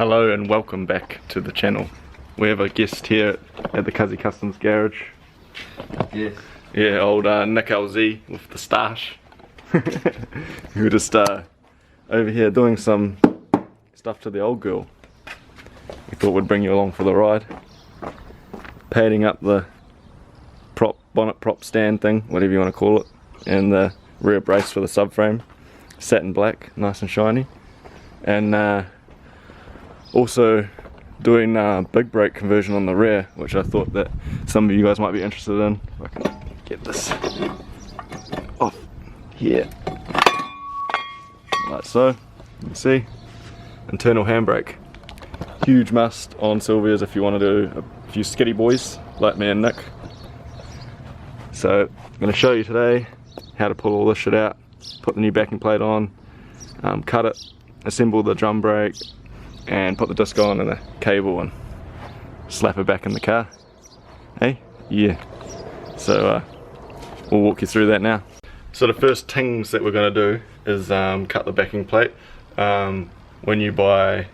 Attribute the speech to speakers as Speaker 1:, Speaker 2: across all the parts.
Speaker 1: Hello and welcome back to the channel. We have a guest here at the Cuzzy Customs garage.
Speaker 2: Yes.
Speaker 1: Yeah, old Nick LZ with the stash. We were just over here doing some stuff to the old girl. We thought we'd bring you along for the ride. Painting up the bonnet prop stand thing, whatever you want to call it, and the rear brace for the subframe. Satin black, nice and shiny. And also doing big brake conversion on the rear, which I thought that some of you guys might be interested in. If I can get this off here, like so. You can see internal handbrake. Huge must on Silvia's if you want to do a few skiddy boys like me and Nick. So I'm going to show you today how to pull all this shit out, put the new backing plate on, cut it, assemble the drum brake, and put the disc on and the cable and slap it back in the car. Hey? Yeah. So we'll walk you through that now. So the first things that we're going to do is cut the backing plate. When you buy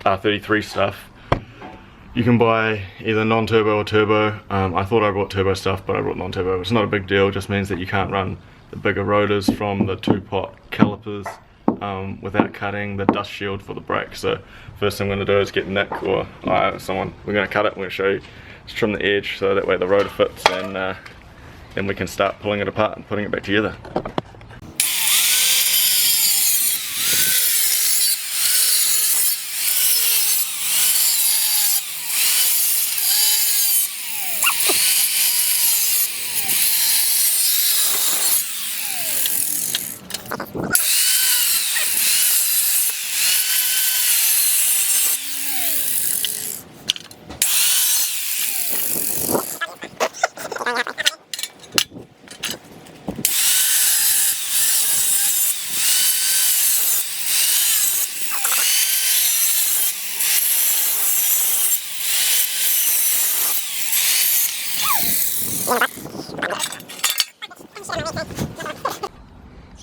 Speaker 1: R33 stuff, you can buy either non-turbo or turbo. I thought I brought turbo stuff, but I brought non-turbo. It's not a big deal, it just means that you can't run the bigger rotors from the 2-pot calipers without cutting the dust shield for the brake. So first thing I'm going to do is get Nick or someone, we're going to cut it, we're going to show you, just trim the edge so that way the rotor fits, and then we can start pulling it apart and putting it back together.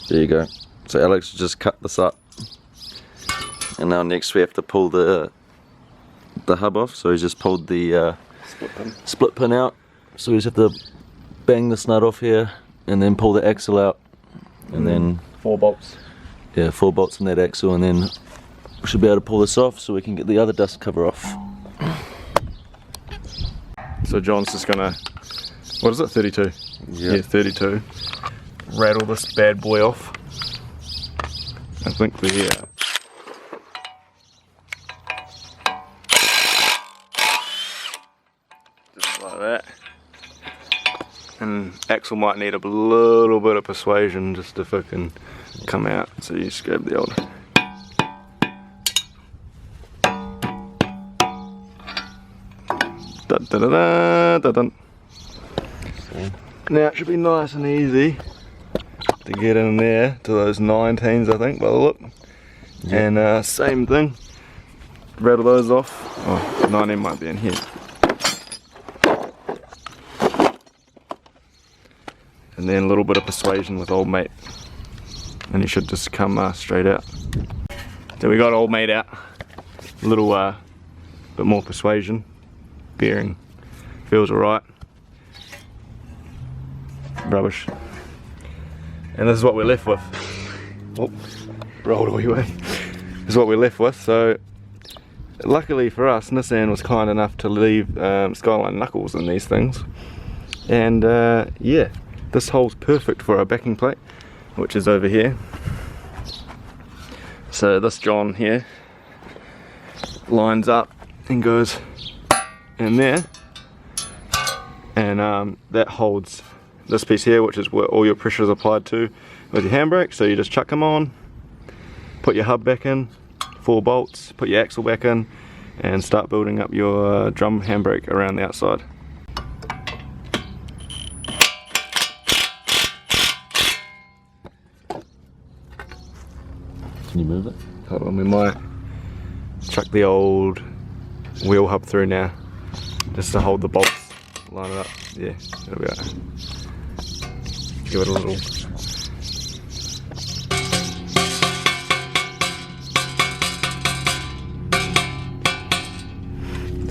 Speaker 1: There you go. So Alex just cut this up, and now next we have to pull the hub off. So he's just pulled the split pin out. So we just have to bang this nut off here and then pull the axle out, and then 4 bolts. Yeah, 4 bolts in that axle, and then we should be able to pull this off so we can get the other dust cover off. So John's just gonna, what is it, 32? Yeah, 32. Rattle this bad boy off. I think the just like that. And axle might need a little bit of persuasion just to fucking come out. So you just grab the old. Dun, dun, dun, dun, dun, dun. Now it should be nice and easy to get in there to those 19s, I think, by the look. Yep. And same thing, rattle those off. Oh, 19 might be in here. And then a little bit of persuasion with old mate, and he should just come straight out. So we got old mate out. A little bit more persuasion. Bearing feels alright. Rubbish. And this is what we're left with. Oh, rolled all the way. This is what we're left with. So luckily for us, Nissan was kind enough to leave Skyline knuckles in these things. And yeah, this hole's perfect for our backing plate, which is over here. So this John here lines up and goes in there, and that holds this piece here, which is where all your pressure is applied to with your handbrake. So you just chuck them on, put your hub back in, 4 bolts, put your axle back in, and start building up your drum handbrake around the outside. Can you move it? Hold on, we might chuck the old wheel hub through now, just to hold the bolts, line it up. Yeah, there we go. Give it a little.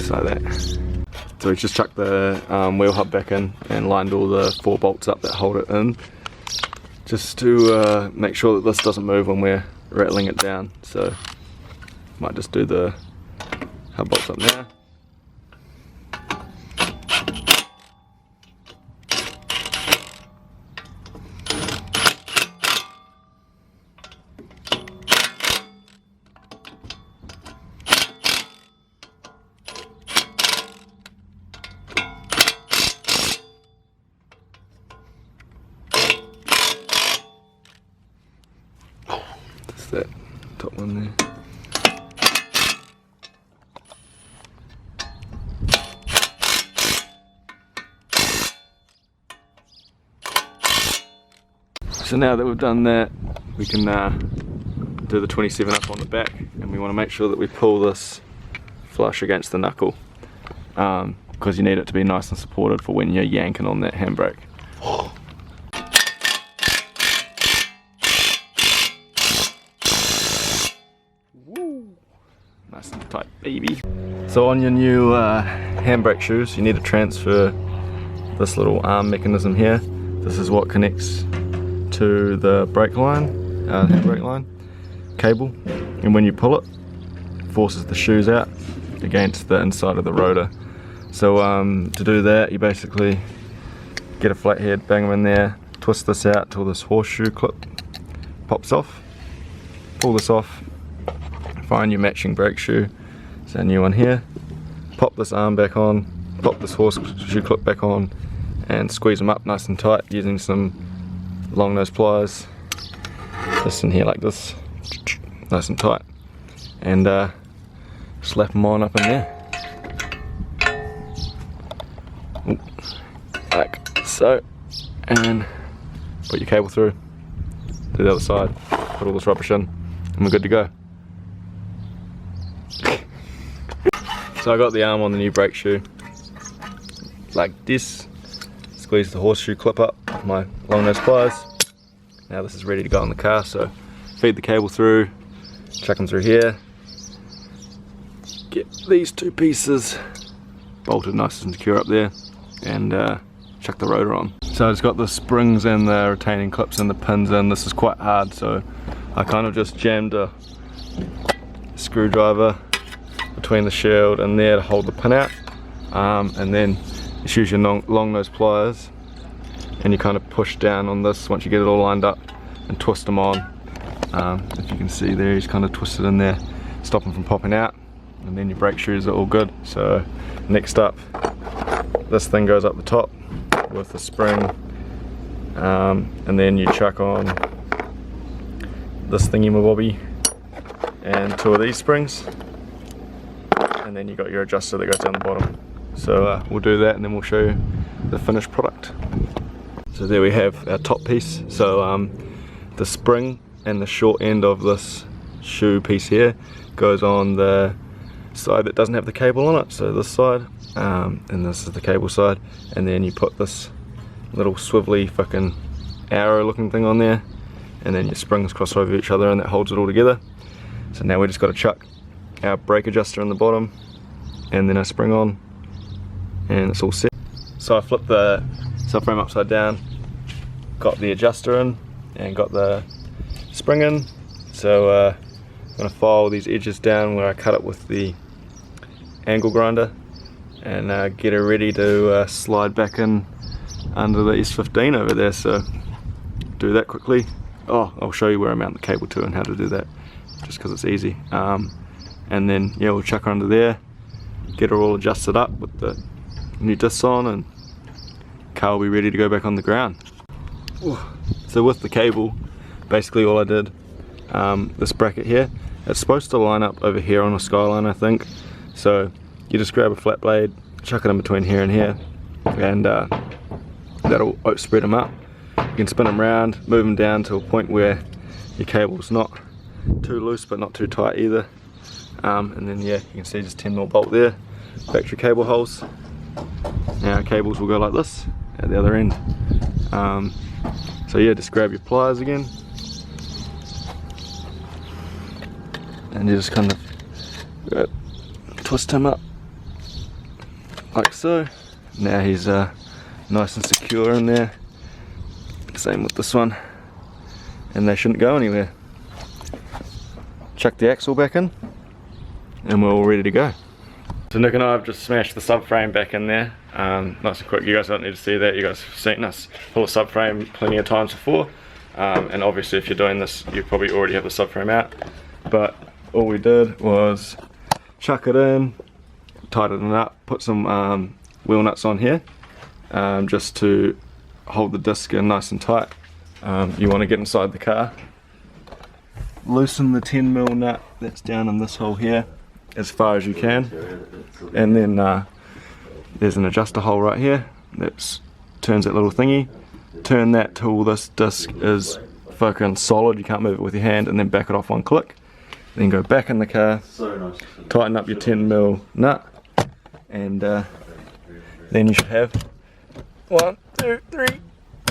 Speaker 1: just like that. So we just chucked the wheel hub back in and lined all the 4 bolts up that hold it in, just to make sure that this doesn't move when we're rattling it down. So might just do the hub bolts up now. That top one there. So now that we've done that, we can do the 27 up on the back, and we want to make sure that we pull this flush against the knuckle, because you need it to be nice and supported for when you're yanking on that handbrake. Nice and tight, baby. So on your new handbrake shoes, you need to transfer this little arm mechanism here. This is what connects to the brake line, handbrake line cable, and when you pull it, it forces the shoes out against the inside of the rotor. So to do that, you basically get a flathead, bang them in there, twist this out till this horseshoe clip pops off, pull this off, find your matching brake shoe, so a new one here, pop this arm back on, pop this horseshoe clip back on, and squeeze them up nice and tight using some long nose pliers, just in here like this, nice and tight, and slap them on up in there, like so, and put your cable through to the other side, put all this rubbish in, and we're good to go. So I got the arm on the new brake shoe like this, squeeze the horseshoe clip up with my long nose pliers. Now this is ready to go in the car, so feed the cable through, chuck them through here, get these 2 pieces bolted nice and secure up there, and chuck the rotor on. So it's got the springs and the retaining clips and the pins in. This is quite hard, so I kind of just jammed a screwdriver between the shield and there to hold the pin out, and then just use your long nose pliers and you kind of push down on this once you get it all lined up and twist them on. If you can see there, he's kind of twisted in there, stop them from popping out, and then your brake shoes are all good. So next up, this thing goes up the top with the spring, and then you chuck on this thingy mabobby and 2 of these springs, and then you got your adjuster that goes down the bottom. So we'll do that and then we'll show you the finished product. So there we have our top piece. So the spring and the short end of this shoe piece here goes on the side that doesn't have the cable on it, so this side, and this is the cable side, and then you put this little swivelly fucking arrow looking thing on there, and then your springs cross over each other and that holds it all together. So now we just got to chuck our brake adjuster in the bottom and then a spring on, and it's all set. So I flipped the subframe upside down, got the adjuster in and got the spring in. So I'm going to file these edges down where I cut it with the angle grinder, and get it ready to slide back in under the S15 over there. So do that quickly. Oh, I'll show you where I mount the cable to and how to do that, just because it's easy. And then yeah, we'll chuck her under there, get her all adjusted up with the new discs on, and car will be ready to go back on the ground. So with the cable, basically all I did, this bracket here, it's supposed to line up over here on a Skyline, I think. So you just grab a flat blade, chuck it in between here and here, and that'll spread them up. You can spin them around, move them down to a point where your cable's not too loose but not too tight either. And then yeah, you can see just 10mm bolt there, factory cable holes. Now our cables will go like this at the other end. So yeah, just grab your pliers again, and you just kind of twist him up like so. Now he's nice and secure in there. Same with this one, and they shouldn't go anywhere. Chuck the axle back in and we're all ready to go. So Nick and I have just smashed the subframe back in there, nice and quick. You guys don't need to see that, you guys have seen us pull a subframe plenty of times before, and obviously if you're doing this you probably already have the subframe out, but all we did was chuck it in, tighten it up, put some wheel nuts on here, just to hold the disc in nice and tight. You want to get inside the car, loosen the 10mm nut that's down in this hole here as far as you can, and then there's an adjuster hole right here that turns that little thingy. Turn that till this disc is fucking solid, you can't move it with your hand, and then back it off one click. Then go back in the car, tighten up your 10mm nut, and then you should have 1, 2, 3,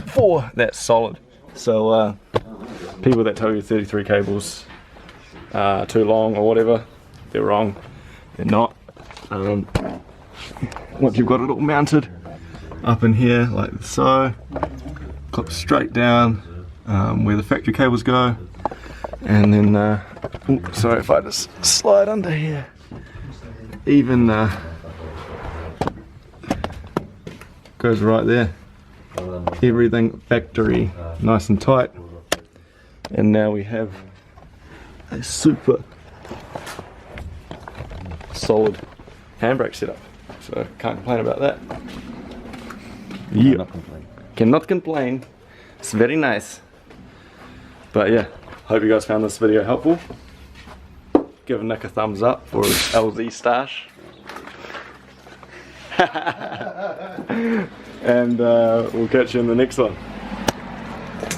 Speaker 1: 4. That's solid. So people that tell you 33 cables are too long or whatever, they're wrong. They're not. Once you've got it all mounted up in here like so, clip straight down where the factory cables go, and then ooh, sorry if I just slide under here, even goes right there. Everything factory, nice and tight, and now we have a super solid handbrake setup, so can't complain about that. Yeah, cannot complain. It's very nice. But yeah, hope you guys found this video helpful. Give Nick a thumbs up for his LZ stash. And we'll catch you in the next one.